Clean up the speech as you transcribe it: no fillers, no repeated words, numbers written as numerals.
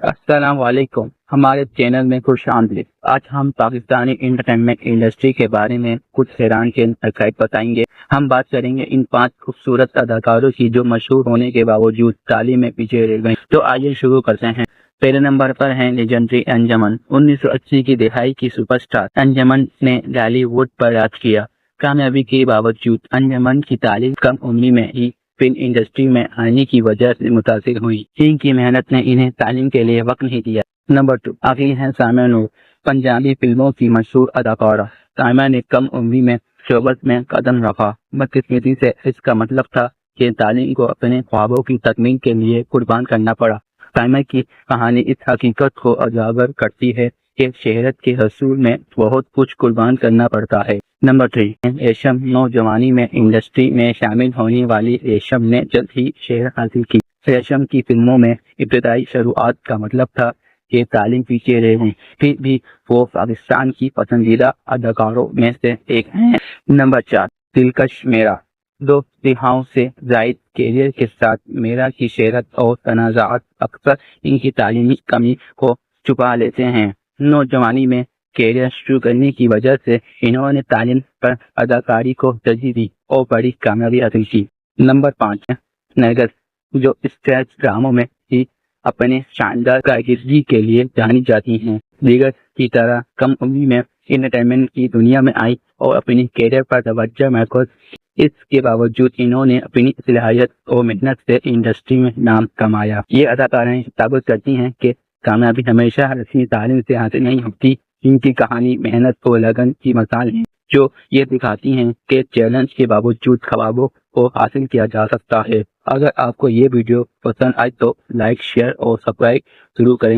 السلام علیکم، ہمارے چینل میں خوش آمدید۔ آج ہم پاکستانی انٹرٹینمنٹ انڈسٹری کے بارے میں کچھ حیران کن حقائق بتائیں گے۔ ہم بات کریں گے ان 5 خوبصورت اداکاروں کی جو مشہور ہونے کے باوجود تعلیم میں پیچھے رہ گئیں۔ تو آئیے شروع کرتے ہیں۔ پہلے نمبر پر ہیں لیجنڈری انجمن۔ 1980 کی دہائی کی سپر سٹار انجمن نے ڈالی ووڈ پر راج کیا۔ کامیابی کے باوجود انجمن کی تعلیم کم عمری میں ہی فلم انڈسٹری میں آنے کی وجہ سے متاثر ہوئی۔ ان کی محنت نے انہیں تعلیم کے لیے وقت نہیں دیا۔ نمبر 2 آخری ہیں سائمہ نور۔ پنجابی فلموں کی مشہور اداکارہ سائمہ نے کم عمری میں شہرت میں قدم رکھا۔ بدقسمتی سے اس کا مطلب تھا کہ تعلیم کو اپنے خوابوں کی تکمیل کے لیے قربان کرنا پڑا۔ سائمہ کی کہانی اس حقیقت کو اجاگر کرتی ہے کہ شہرت کے حصول میں بہت کچھ قربان کرنا پڑتا ہے۔ نمبر 3 ریشم۔ نوجوانی میں انڈسٹری میں شامل ہونے والی ریشم نے جلد ہی شہرت حاصل کی۔ ریشم کی فلموں میں ابتدائی شروعات کا مطلب تھا کہ تعلیم پیچھے رہ گئی، پھر بھی وہ پاکستان کی پسندیدہ اداکاروں میں سے ایک ہیں۔ نمبر 4 دلکش میرا۔ 2 دہائیوں سے زائد کیریئر کے ساتھ میرا کی شہرت اور تنازعات اکثر ان کی تعلیمی کمی کو چھپا لیتے ہیں۔ نوجوانی میں کیریئر شروع کرنے کی وجہ سے انہوں نے تعلیم پر اداکاری کو ترجیح دی اور بڑی کامیابی حاصل کی۔ نمبر 5 نرگس، جو اسٹیج ڈراموں میں ہی اپنے شاندار کارکردگی کے لیے جانی جاتی ہیں۔ دیگر کی طرح کم عمری میں انٹرٹینمنٹ کی دنیا میں آئی اور اپنی کیریئر پر توجہ مرکوز کی۔ اس کے باوجود انہوں نے اپنی صلاحیت اور محنت سے انڈسٹری میں نام کمایا۔ یہ اداکارائیں ثابت کرتی ہیں کہ کامیابی ہمیشہ رسمی تعلیم سے حاصل نہیں ہوتی۔ ان کی کہانی محنت اور لگن کی مثال ہے، جو یہ دکھاتی ہیں کہ چیلنج کے باوجود خوابوں کو حاصل کیا جا سکتا ہے۔ اگر آپ کو یہ ویڈیو پسند آئے تو لائک، شیئر اور سبسکرائب ضرور کریں۔